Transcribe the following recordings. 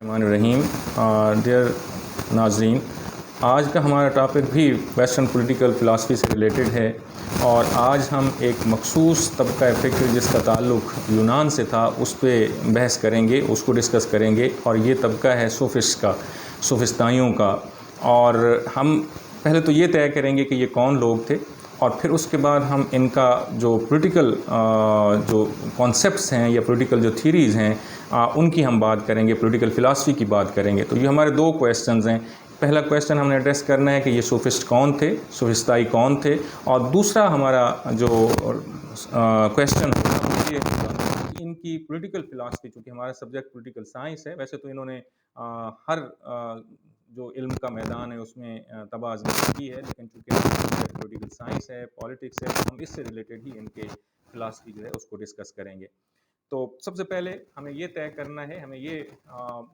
الرحمن الرحیم. ڈیئر ناظرین، آج کا ہمارا ٹاپک بھی ویسٹرن پولیٹیکل فلاسفی سے ریلیٹڈ ہے، اور آج ہم ایک مخصوص طبقہ فکر جس کا تعلق یونان سے تھا اس پہ بحث کریں گے، اس کو ڈسکس کریں گے. اور یہ طبقہ ہے صوفسٹ کا، صوفستائیوں کا. اور ہم پہلے تو یہ طے کریں گے کہ یہ کون لوگ تھے، اور پھر اس کے بعد ہم ان کا جو پولیٹیکل جو کانسیپٹس ہیں یا پولیٹیکل جو تھیریز ہیں ان کی ہم بات کریں گے، پولیٹیکل فلاسفی کی بات کریں گے. تو یہ ہمارے دو کویسچنز ہیں. پہلا کویسچن ہم نے ایڈریس کرنا ہے کہ یہ صوفسٹ کون تھے، صوفستائی کون تھے. اور دوسرا ہمارا جو کویسچن یہ کہ ان کی پولیٹیکل فلاسفی، چونکہ ہمارا سبجیکٹ پولیٹیکل سائنس ہے، ویسے تو انہوں نے ہر جو علم کا میدان ہے اس میں تباہ آزمائش کی ہے، لیکن چونکہ پولیٹیکل سائنس ہے، پالیٹکس ہے، ہم اس سے ریلیٹڈ ہی ان کے فلاسفی جو ہے اس کو ڈسکس کریں گے. تو سب سے پہلے ہمیں یہ طے کرنا ہے، ہمیں یہ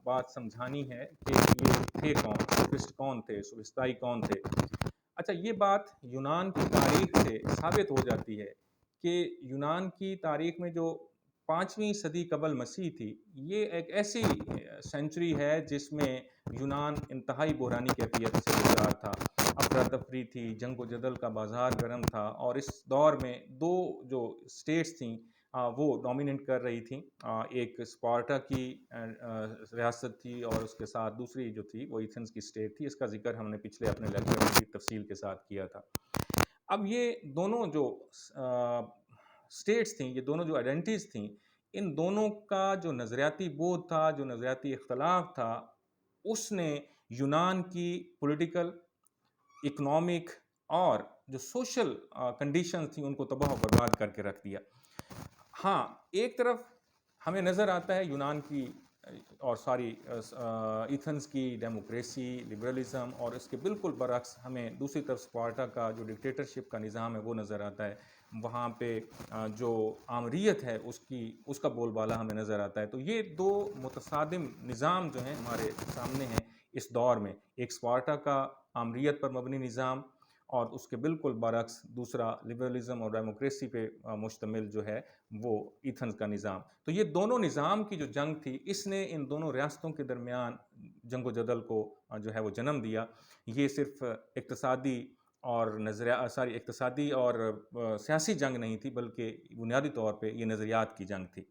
بات سمجھانی ہے کہ یہ تھے کون، صوفسٹ کون تھے، صوفستائی کون تھے. اچھا، یہ بات یونان کی تاریخ سے ثابت ہو جاتی ہے کہ یونان کی تاریخ میں جو 5ویں صدی قبل مسیح تھی، یہ ایک ایسی سینچری ہے جس میں یونان انتہائی بحرانی کیفیت سے گزار تھا. افراتفری تھی، جنگ و جدل کا بازار گرم تھا، اور اس دور میں دو جو اسٹیٹس تھیں وہ ڈومیننٹ کر رہی تھیں. ایک اسپارٹا کی ریاست تھی، اور اس کے ساتھ دوسری جو تھی وہ ایتھنز کی اسٹیٹ تھی. اس کا ذکر ہم نے پچھلے اپنے لیکچر میں بھی تفصیل کے ساتھ کیا تھا. اب یہ دونوں جو اسٹیٹس تھیں، یہ دونوں جو آئیڈینٹیز تھیں، ان دونوں کا جو نظریاتی بود تھا، جو نظریاتی اختلاف تھا، اس نے یونان کی پولیٹیکل، اکنامک اور جو سوشل کنڈیشنز تھیں ان کو تباہ و برباد کر کے رکھ دیا. ہاں، ایک طرف ہمیں نظر آتا ہے یونان کی اور ایتھنز کی ڈیموکریسی، لبرلزم، اور اس کے بالکل برعکس ہمیں دوسری طرف اسپارٹا کا جو ڈکٹیٹرشپ کا نظام ہے وہ نظر آتا ہے. وہاں پہ جو آمریت ہے اس کا بول بالا ہمیں نظر آتا ہے. تو یہ دو متصادم نظام جو ہیں ہمارے سامنے ہیں اس دور میں. ایک اسپارٹا کا آمریت پر مبنی نظام، اور اس کے بالکل برعکس دوسرا لبرلزم اور ڈیموکریسی پہ مشتمل جو ہے وہ ایتھنز کا نظام. تو یہ دونوں نظام کی جو جنگ تھی، اس نے ان دونوں ریاستوں کے درمیان جنگ و جدل کو جو ہے وہ جنم دیا. یہ صرف اقتصادی اور سیاسی جنگ نہیں تھی، بلکہ بنیادی طور پہ یہ نظریات کی جنگ تھی.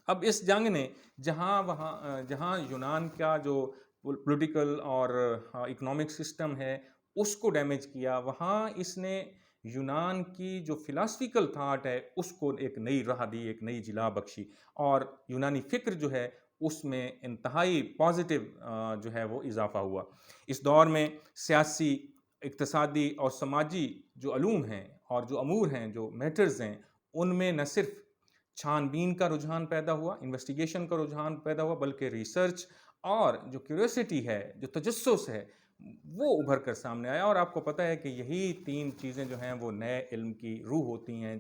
اب اس جنگ نے جہاں یونان کا جو پولیٹیکل اور اکنامک سسٹم ہے اس کو ڈیمیج کیا، وہاں اس نے یونان کی جو فلاسفیکل تھاٹ ہے اس کو ایک نئی راہ دی، ایک نئی جلا بخشی. اور یونانی فکر جو ہے اس میں انتہائی پازیٹیو جو ہے وہ اضافہ ہوا. اس دور میں سیاسی، اقتصادی اور سماجی جو علوم ہیں اور جو امور ہیں، جو میٹرز ہیں، ان میں نہ صرف چھان بین کا رجحان پیدا ہوا، انویسٹیگیشن کا رجحان پیدا ہوا، بلکہ ریسرچ اور جو کیوریوسٹی ہے، جو تجسس ہے، وہ ابھر کر سامنے آیا. اور آپ کو پتہ ہے کہ یہی تین چیزیں جو ہیں وہ نئے علم کی روح ہوتی ہیں،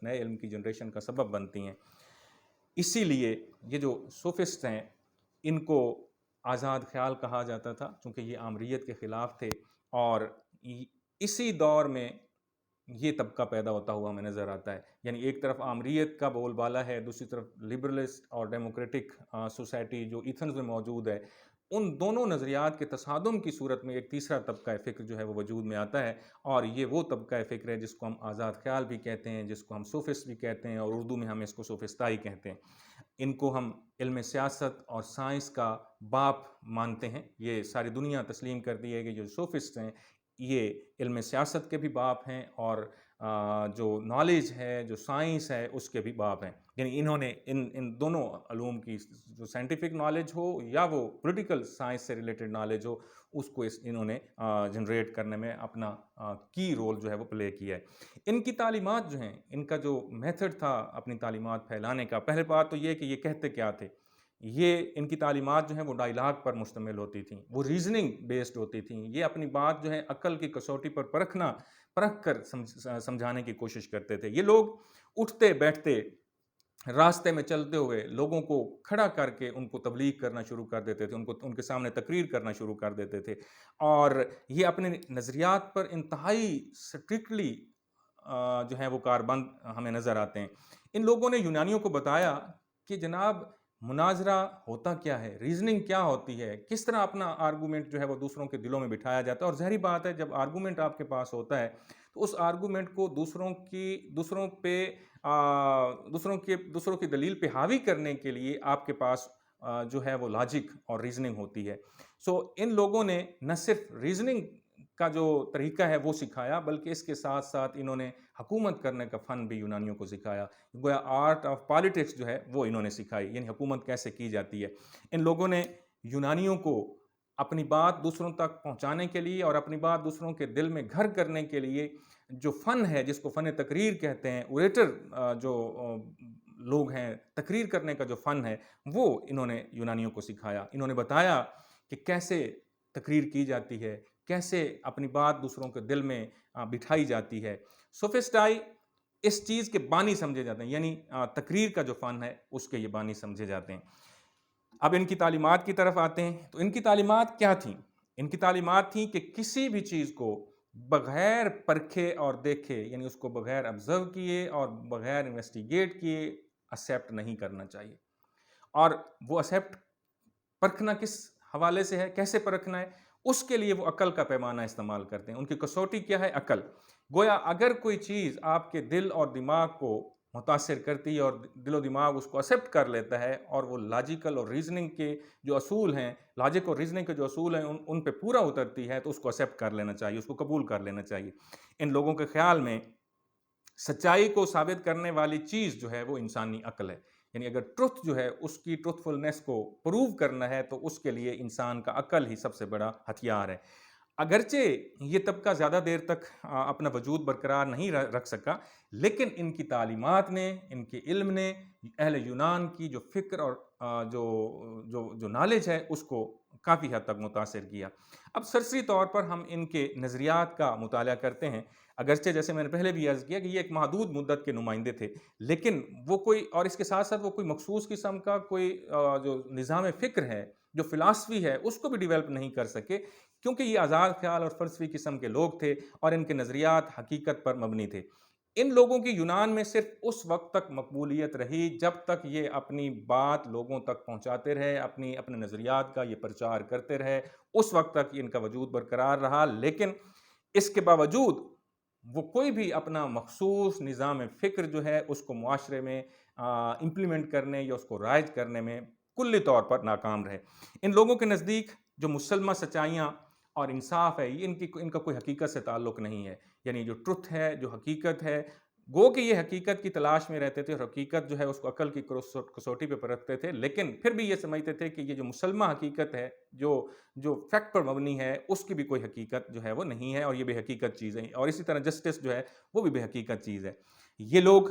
نئے علم کی جنریشن کا سبب بنتی ہیں. اسی لیے یہ جو صوفسٹ ہیں ان کو آزاد خیال کہا جاتا تھا، چونکہ یہ آمریت کے خلاف تھے. اور اسی دور میں یہ طبقہ پیدا ہوتا ہوا ہمیں نظر آتا ہے. یعنی ایک طرف آمریت کا بول بالا ہے، دوسری طرف لبرلسٹ اور ڈیموکریٹک سوسائٹی جو ایتھنز میں موجود ہے. ان دونوں نظریات کے تصادم کی صورت میں ایک تیسرا طبقہ فکر جو ہے وہ وجود میں آتا ہے، اور یہ وہ طبقہ فکر ہے جس کو ہم آزاد خیال بھی کہتے ہیں، جس کو ہم صوفسٹ بھی کہتے ہیں، اور اردو میں ہم اس کو صوفستائی کہتے ہیں. ان کو ہم علم سیاست اور سائنس کا باپ مانتے ہیں. یہ ساری دنیا تسلیم کرتی ہے کہ جو صوفسٹ ہیں یہ علم سیاست کے بھی باپ ہیں، اور جو نالج ہے، جو سائنس ہے، اس کے بھی باپ ہیں. یعنی انہوں نے ان دونوں علوم کی جو سائنٹیفک نالج ہو یا وہ پولیٹیکل سائنس سے ریلیٹڈ نالج ہو، اس کو انہوں نے جنریٹ کرنے میں اپنا کی رول جو ہے وہ پلے کیا ہے. ان کی تعلیمات جو ہیں، ان کا جو میتھڈ تھا اپنی تعلیمات پھیلانے کا، پہلے بات تو یہ کہ یہ کہتے کیا تھے. یہ ان کی تعلیمات جو ہیں وہ ڈائیلاگ پر مشتمل ہوتی تھیں، وہ ریزننگ بیسڈ ہوتی تھیں. یہ اپنی بات جو ہے عقل کی کسوٹی پر پرکھ کر سمجھانے کی کوشش کرتے تھے. یہ لوگ اٹھتے بیٹھتے، راستے میں چلتے ہوئے لوگوں کو کھڑا کر کے ان کو تبلیغ کرنا شروع کر دیتے تھے، ان کے سامنے تقریر کرنا شروع کر دیتے تھے. اور یہ اپنے نظریات پر انتہائی سٹرکٹلی جو ہے وہ کاربند ہمیں نظر آتے ہیں. ان لوگوں نے یونانیوں کو بتایا کہ جناب مناظرہ ہوتا کیا ہے، ریزننگ کیا ہوتی ہے، کس طرح اپنا آرگومنٹ جو ہے وہ دوسروں کے دلوں میں بٹھایا جاتا ہے. اور ظاہری بات ہے جب آرگومنٹ آپ کے پاس ہوتا ہے تو اس آرگومنٹ کو دوسروں کی دلیل پہ حاوی کرنے کے لیے آپ کے پاس جو ہے وہ لاجک اور ریزننگ ہوتی ہے. سو ان لوگوں نے نہ صرف ریزننگ کا جو طریقہ ہے وہ سکھایا، بلکہ اس کے ساتھ ساتھ انہوں نے حکومت کرنے کا فن بھی یونانیوں کو سکھایا. گویا آرٹ آف پالیٹکس جو ہے وہ انہوں نے سکھائی، یعنی حکومت کیسے کی جاتی ہے. ان لوگوں نے یونانیوں کو اپنی بات دوسروں تک پہنچانے کے لیے اور اپنی بات دوسروں کے دل میں گھر کرنے کے لیے جو فن ہے، جس کو فن تقریر کہتے ہیں، اوریٹر جو لوگ ہیں، تقریر کرنے کا جو فن ہے وہ انہوں نے یونانیوں کو سکھایا. انہوں نے بتایا کہ کیسے تقریر کی جاتی ہے، کیسے اپنی بات دوسروں کے دل میں بٹھائی جاتی ہے. سوفسٹائی اس چیز کے بانی سمجھے جاتے ہیں، یعنی تقریر کا جو فن ہے اس کے یہ بانی سمجھے جاتے ہیں. اب ان کی تعلیمات کی طرف آتے ہیں تو ان کی تعلیمات کیا تھیں؟ ان کی تعلیمات تھیں کہ کسی بھی چیز کو بغیر پرکھے اور دیکھے، یعنی اس کو بغیر آبزرو کیے اور بغیر انویسٹیگیٹ کیے ایکسیپٹ نہیں کرنا چاہیے. اور وہ ایکسیپٹ پرکھنا کس حوالے سے ہے، کیسے پرکھنا ہے، اس کے لیے وہ عقل کا پیمانہ استعمال کرتے ہیں. ان کی کسوٹی کیا ہے؟ عقل. گویا اگر کوئی چیز آپ کے دل اور دماغ کو متاثر کرتی ہے اور دل و دماغ اس کو ایکسیپٹ کر لیتا ہے اور وہ لاجیکل اور ریزننگ کے جو اصول ہیں، لاجک اور ریزننگ کے جو اصول ہیں ان پہ پورا اترتی ہے، تو اس کو ایکسیپٹ کر لینا چاہیے، اس کو قبول کر لینا چاہیے. ان لوگوں کے خیال میں سچائی کو ثابت کرنے والی چیز جو ہے وہ انسانی عقل ہے. یعنی اگر ٹروتھ جو ہے اس کی ٹروتھفلنس کو پروو کرنا ہے تو اس کے لیے انسان کا عقل ہی سب سے بڑا ہتھیار ہے. اگرچہ یہ طبقہ زیادہ دیر تک اپنا وجود برقرار نہیں رکھ سکا، لیکن ان کی تعلیمات نے، ان کے علم نے اہل یونان کی جو فکر اور جو نالج ہے اس کو کافی حد تک متاثر کیا. اب سرسری طور پر ہم ان کے نظریات کا مطالعہ کرتے ہیں. اگرچہ جیسے میں نے پہلے بھی عرض کیا کہ یہ ایک محدود مدت کے نمائندے تھے، لیکن وہ کوئی، اور اس کے ساتھ ساتھ وہ کوئی مخصوص قسم کا کوئی جو نظام فکر ہے، جو فلاسفی ہے، اس کو بھی ڈیولپ نہیں کر سکے، کیونکہ یہ آزاد خیال اور فلسفی قسم کے لوگ تھے اور ان کے نظریات حقیقت پر مبنی تھے. ان لوگوں کی یونان میں صرف اس وقت تک مقبولیت رہی جب تک یہ اپنی بات لوگوں تک پہنچاتے رہے، اپنے نظریات کا یہ پرچار کرتے رہے، اس وقت تک ان کا وجود برقرار رہا. لیکن اس کے باوجود وہ کوئی بھی اپنا مخصوص نظام فکر جو ہے اس کو معاشرے میں امپلیمنٹ کرنے یا اس کو رائج کرنے میں کلی طور پر ناکام رہے. ان لوگوں کے نزدیک جو مسلمہ سچائیاں اور انصاف ہے، یہ ان کا کوئی حقیقت سے تعلق نہیں ہے. یعنی جو ٹروتھ ہے، جو حقیقت ہے، گو کہ یہ حقیقت کی تلاش میں رہتے تھے اور حقیقت جو ہے اس کو عقل کی کسوٹی پہ پرکھتے تھے، لیکن پھر بھی یہ سمجھتے تھے کہ یہ جو مسلمہ حقیقت ہے، جو فیکٹ پر مبنی ہے، اس کی بھی کوئی حقیقت جو ہے وہ نہیں ہے اور یہ بے حقیقت چیز ہے. اور اسی طرح جسٹس جو ہے وہ بھی بے حقیقت چیز ہے. یہ لوگ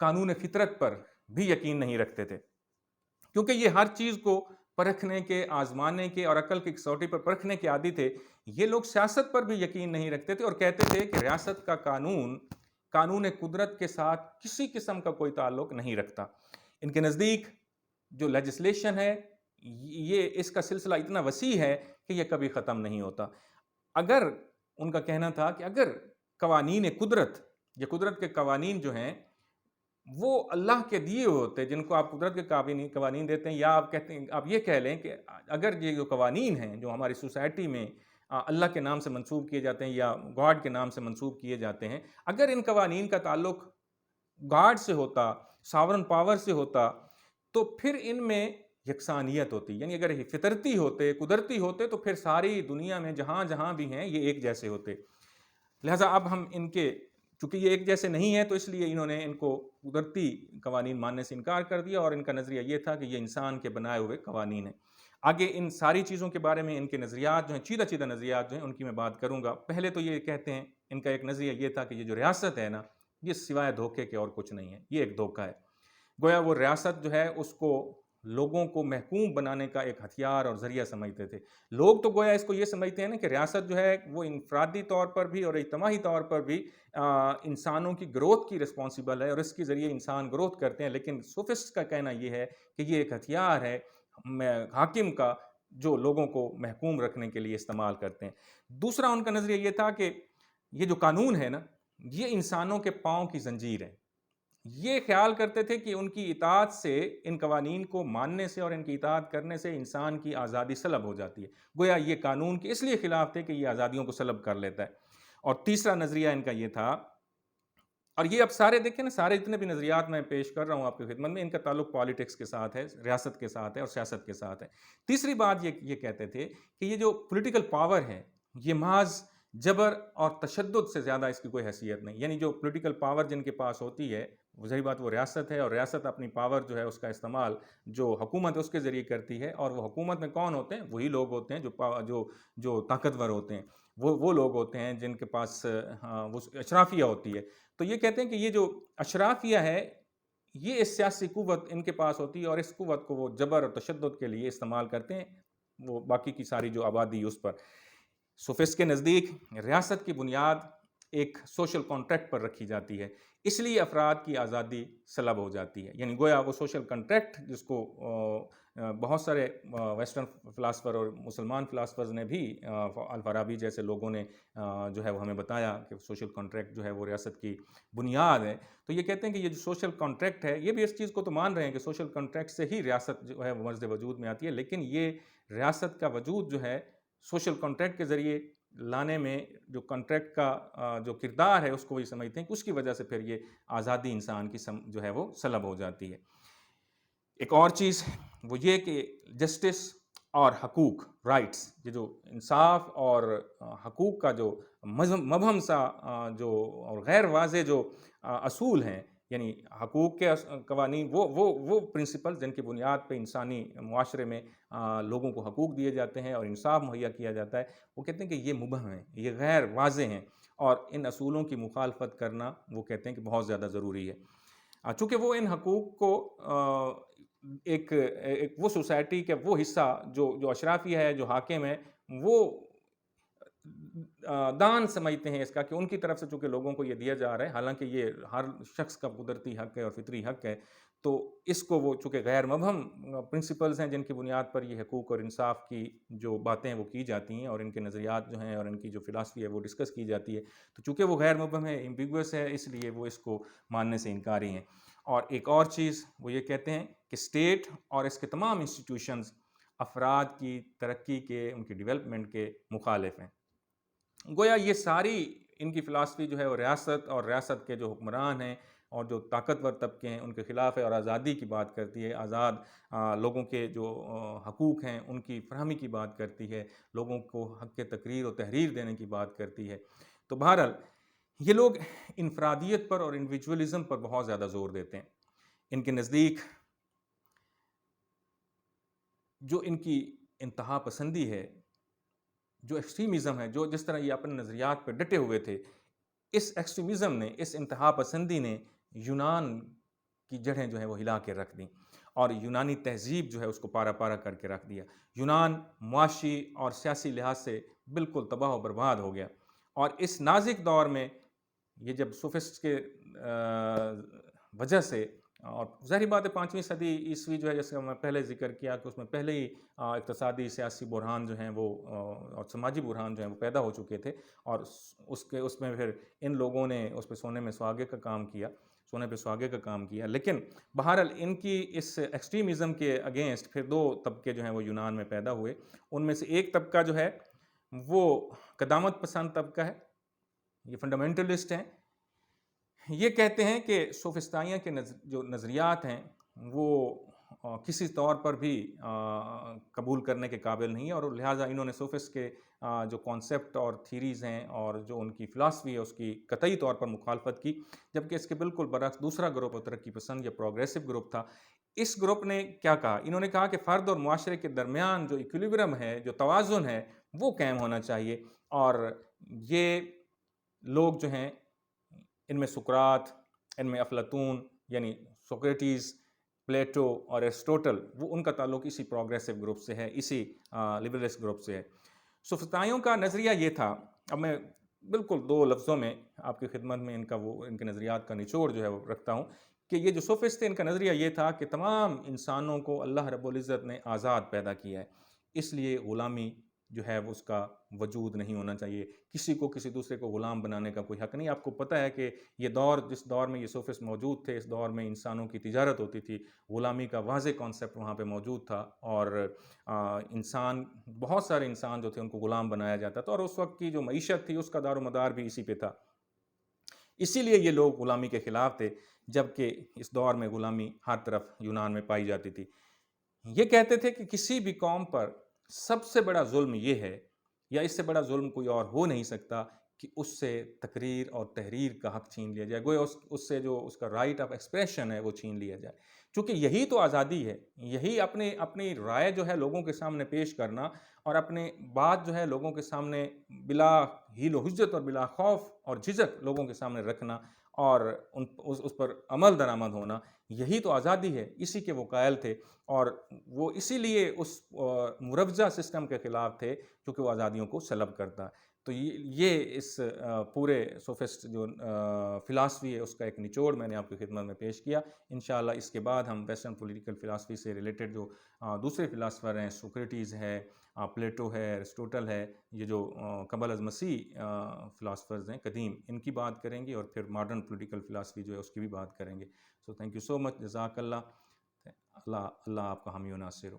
قانون فطرت پر بھی یقین نہیں رکھتے تھے، کیونکہ یہ ہر چیز کو پرکھنے کے، آزمانے کے اور عقل کی کسوٹی پر پرکھنے کے عادی تھے. یہ لوگ سیاست پر بھی یقین نہیں رکھتے تھے اور کہتے تھے کہ ریاست کا قانون قدرت کے ساتھ کسی قسم کا کوئی تعلق نہیں رکھتا. ان کے نزدیک جو لیجسلیشن ہے، یہ اس کا سلسلہ اتنا وسیع ہے کہ یہ کبھی ختم نہیں ہوتا. اگر ان کا کہنا تھا کہ اگر قوانین قدرت، یہ قدرت کے قوانین جو ہیں وہ اللہ کے دیے ہوتے، جن کو آپ قدرت کے قوانین دیتے ہیں، یا آپ یہ کہہ لیں کہ اگر یہ جو قوانین ہیں جو ہماری سوسائٹی میں اللہ کے نام سے منسوب کیے جاتے ہیں یا گاڈ کے نام سے منسوب کیے جاتے ہیں، اگر ان قوانین کا تعلق گاڈ سے ہوتا، ساورن پاور سے ہوتا، تو پھر ان میں یکسانیت ہوتی. یعنی اگر یہ فطرتی ہوتے، قدرتی ہوتے، تو پھر ساری دنیا میں جہاں جہاں بھی ہیں یہ ایک جیسے ہوتے. لہٰذا اب ہم ان کے، چونکہ یہ ایک جیسے نہیں ہے تو اس لیے انہوں نے ان کو قدرتی قوانین ماننے سے انکار کر دیا، اور ان کا نظریہ یہ تھا کہ یہ انسان کے بنائے ہوئے قوانین ہیں. آگے ان ساری چیزوں کے بارے میں ان کے نظریات جو ہیں، چیدہ نظریات جو ہیں، ان کی میں بات کروں گا. پہلے تو یہ کہتے ہیں، ان کا ایک نظریہ یہ تھا کہ یہ جو ریاست ہے نا، یہ سوائے دھوکے کے اور کچھ نہیں ہے، یہ ایک دھوکہ ہے. گویا وہ ریاست جو ہے اس کو لوگوں کو محکوم بنانے کا ایک ہتھیار اور ذریعہ سمجھتے تھے. لوگ تو گویا اس کو یہ سمجھتے ہیں نا کہ ریاست جو ہے وہ انفرادی طور پر بھی اور اجتماعی طور پر بھی انسانوں کی گروتھ کی رسپانسیبل ہے اور اس کے ذریعے انسان گروتھ کرتے ہیں. لیکن صوفسٹ کا کہنا یہ ہے کہ یہ ایک ہتھیار ہے حاکم کا، جو لوگوں کو محکوم رکھنے کے لیے استعمال کرتے ہیں. دوسرا ان کا نظریہ یہ تھا کہ یہ جو قانون ہے نا، یہ انسانوں کے پاؤں کی زنجیر ہے. یہ خیال کرتے تھے کہ ان کی اطاعت سے، ان قوانین کو ماننے سے اور ان کی اطاعت کرنے سے انسان کی آزادی سلب ہو جاتی ہے۔ گویا یہ قانون کے اس لیے خلاف تھے کہ یہ آزادیوں کو سلب کر لیتا ہے۔ اور تیسرا نظریہ ان کا یہ تھا، اور یہ اب سارے دیکھیں نا، سارے جتنے بھی نظریات میں پیش کر رہا ہوں آپ کی خدمت میں، ان کا تعلق پالیٹکس کے ساتھ ہے، ریاست کے ساتھ ہے اور سیاست کے ساتھ ہے۔ تیسری بات یہ کہتے تھے کہ یہ جو پولیٹیکل پاور ہے، یہ محض جبر اور تشدد سے زیادہ اس کی کوئی حیثیت نہیں۔ یعنی جو پولیٹیکل پاور جن کے پاس ہوتی ہے، ظاہری بات وہ ریاست ہے، اور ریاست اپنی پاور جو ہے اس کا استعمال جو حکومت ہے اس کے ذریعے کرتی ہے، اور وہ حکومت میں کون ہوتے ہیں؟ وہی لوگ ہوتے ہیں جو طاقتور ہوتے ہیں، وہ لوگ ہوتے ہیں جن کے پاس وہ اشرافیہ ہوتی ہے۔ تو یہ کہتے ہیں کہ یہ جو اشرافیہ ہے، یہ اس سیاسی قوت ان کے پاس ہوتی ہے، اور اس قوت کو وہ جبر اور تشدد کے لیے استعمال کرتے ہیں، وہ باقی کی ساری جو آبادی اس پر۔ سوفسٹ کے نزدیک ریاست کی بنیاد ایک سوشل کانٹریکٹ پر رکھی جاتی ہے، اس لیے افراد کی آزادی سلب ہو جاتی ہے۔ یعنی گویا وہ سوشل کانٹریکٹ جس کو بہت سارے ویسٹرن فلاسفر اور مسلمان فلاسفرز نے بھی، الفارابی جیسے لوگوں نے جو ہے وہ ہمیں بتایا کہ سوشل کانٹریکٹ جو ہے وہ ریاست کی بنیاد ہے۔ تو یہ کہتے ہیں کہ یہ جو سوشل کانٹریکٹ ہے، یہ بھی اس چیز کو تو مان رہے ہیں کہ سوشل کانٹریکٹ سے ہی ریاست جو ہے وہ مرز وجود میں آتی ہے، لیکن یہ ریاست کا وجود جو ہے سوشل کانٹریکٹ کے ذریعے لانے میں، جو کانٹریکٹ کا جو کردار ہے اس کو وہی سمجھتے ہیں کہ اس کی وجہ سے پھر یہ آزادی انسان کی جو ہے وہ سلب ہو جاتی ہے۔ ایک اور چیز وہ یہ کہ جسٹس اور حقوق، رائٹس، یہ جو انصاف اور حقوق کا جو مبہم سا جو اور غیر واضح جو اصول ہیں، یعنی حقوق کے قوانین، وہ پرنسپل جن کی بنیاد پہ انسانی معاشرے میں لوگوں کو حقوق دیے جاتے ہیں اور انصاف مہیا کیا جاتا ہے، وہ کہتے ہیں کہ یہ مبہم ہیں، یہ غیر واضح ہیں، اور ان اصولوں کی مخالفت کرنا وہ کہتے ہیں کہ بہت زیادہ ضروری ہے۔ چونکہ وہ ان حقوق کو ایک وہ سوسائٹی کے وہ حصہ جو اشرافی ہے، جو حاکم ہے، وہ دان سمجھتے ہیں اس کا، کہ ان کی طرف سے چونکہ لوگوں کو یہ دیا جا رہا ہے، حالانکہ یہ ہر شخص کا قدرتی حق ہے اور فطری حق ہے، تو اس کو وہ چونکہ غیر مبہم پرنسپلز ہیں جن کی بنیاد پر یہ حقوق اور انصاف کی جو باتیں وہ کی جاتی ہیں، اور ان کے نظریات جو ہیں اور ان کی جو فلاسفی ہے وہ ڈسکس کی جاتی ہے، تو چونکہ وہ غیر مبہم ہے، ایمبیگوس ہے، اس لیے وہ اس کو ماننے سے انکاری ہیں۔ اور ایک اور چیز وہ یہ کہتے ہیں کہ اسٹیٹ اور اس کے تمام انسٹیٹیوشنز افراد کی ترقی کے، ان کی ڈیولپمنٹ کے مخالف ہیں۔ گویا یہ ساری ان کی فلاسفی جو ہے وہ ریاست اور ریاست کے جو حکمران ہیں اور جو طاقتور طبقے ہیں ان کے خلاف ہے، اور آزادی کی بات کرتی ہے، آزاد لوگوں کے جو حقوق ہیں ان کی فراہمی کی بات کرتی ہے، لوگوں کو حق کے تقریر و تحریر دینے کی بات کرتی ہے۔ تو بہرحال یہ لوگ انفرادیت پر اور انڈیویجولزم پر بہت زیادہ زور دیتے ہیں۔ ان کے نزدیک جو ان کی انتہا پسندی ہے، جو ایکسٹریمزم ہے، جو جس طرح یہ اپنے نظریات پہ ڈٹے ہوئے تھے، اس ایکسٹریمزم نے، اس انتہا پسندی نے یونان کی جڑیں جو ہیں وہ ہلا کے رکھ دیں، اور یونانی تہذیب جو ہے اس کو پارا پارا کر کے رکھ دیا۔ یونان معاشی اور سیاسی لحاظ سے بالکل تباہ و برباد ہو گیا، اور اس نازک دور میں یہ جب سوفسٹ کے وجہ سے، اور ظاہری بات ہے 5ویں صدی عیسوی جو ہے، جیسے میں پہلے ذکر کیا کہ اس میں پہلے ہی اقتصادی سیاسی بحران جو ہیں وہ اور سماجی بحران جو ہیں وہ پیدا ہو چکے تھے، اور اس میں پھر ان لوگوں نے اس پہ سونے پہ سہاگے کا کام کیا۔ لیکن بہرحال ان کی اس ایکسٹریمزم کے اگینسٹ پھر دو طبقے جو ہیں وہ یونان میں پیدا ہوئے۔ ان میں سے ایک طبقہ جو ہے وہ قدامت پسند طبقہ ہے، یہ فنڈامنٹلسٹ ہیں۔ یہ کہتے ہیں کہ سوفسطائیہ کے جو نظریات ہیں وہ کسی طور پر بھی قبول کرنے کے قابل نہیں ہے، اور لہٰذا انہوں نے سوفسٹ کے جو کانسیپٹ اور تھیریز ہیں اور جو ان کی فلاسفی ہے اس کی قطعی طور پر مخالفت کی، جبکہ اس کے بالکل برعکس دوسرا گروپ ترقی پسند یا پروگریسو گروپ تھا۔ اس گروپ نے کیا کہا؟ انہوں نے کہا کہ فرد اور معاشرے کے درمیان جو ایکولیبرم ہے، جو توازن ہے، وہ قائم ہونا چاہیے، اور یہ لوگ جو ہیں، ان میں سقراط، ان میں افلاطون یعنی سوکریٹیز، پلیٹو اور ایرسٹوٹل، وہ ان کا تعلق اسی پروگریسو گروپ سے ہے، اسی لبرلسٹ گروپ سے ہے۔ سوفسطائیوں کا نظریہ یہ تھا، اب میں بالکل 2 لفظوں میں آپ کی خدمت میں ان کے نظریات کا نچوڑ جو ہے وہ رکھتا ہوں، کہ یہ جو سوفسٹ تھے ان کا نظریہ یہ تھا کہ تمام انسانوں کو اللہ رب العزت نے آزاد پیدا کیا ہے، اس لیے غلامی جو ہے وہ اس کا وجود نہیں ہونا چاہیے. کسی کو کسی دوسرے کو غلام بنانے کا کوئی حق نہیں. آپ کو پتہ ہے کہ یہ دور جس دور میں یہ سوفسٹ موجود تھے، اس دور میں انسانوں کی تجارت ہوتی تھی. غلامی کا واضح کانسیپٹ وہاں پہ موجود تھا، اور انسان، بہت سارے انسان جو تھے ان کو غلام بنایا جاتا تھا، اور اس وقت کی جو معیشت تھی اس کا دار و مدار بھی اسی پہ تھا. اسی لیے یہ لوگ غلامی کے خلاف تھے، جبکہ اس دور میں غلامی ہر طرف یونان میں پائی جاتی تھی. یہ کہتے تھے کہ کسی بھی قوم پر سب سے بڑا ظلم یہ ہے، یا اس سے بڑا ظلم کوئی اور ہو نہیں سکتا، کہ اس سے تقریر اور تحریر کا حق چھین لیا جائے. گویا اس سے جو اس کا رائٹ آف ایکسپریشن ہے وہ چھین لیا جائے. چونکہ یہی تو آزادی ہے، یہی اپنی رائے جو ہے لوگوں کے سامنے پیش کرنا، اور اپنے بات جو ہے لوگوں کے سامنے بلا حیل و حجت اور بلا خوف اور جھجک لوگوں کے سامنے رکھنا، اور اس پر عمل درآمد ہونا. یہی تو آزادی ہے. اسی کے وہ قائل تھے، اور وہ اسی لیے اس مروجہ سسٹم کے خلاف تھے کیونکہ وہ آزادیوں کو سلب کرتا. تو یہ اس پورے سوفسٹ جو فلاسفی ہے اس کا ایک نچوڑ میں نے آپ کی خدمت میں پیش کیا. انشاءاللہ اس کے بعد ہم ویسٹرن پولیٹیکل فلاسفی سے ریلیٹڈ جو دوسرے فلاسفر ہیں، سوکریٹیز ہے، پلیٹو ہے، ارسطوٹل ہے، یہ جو قبل از مسیح فلاسفرز ہیں قدیم، ان کی بات کریں گے، اور پھر ماڈرن پولیٹیکل فلاسفی جو ہے اس کی بھی بات کریں گے. سو تھینک یو سو مچ. جزاک اللہ. اللہ آپ کا حامی و ناصر ہو.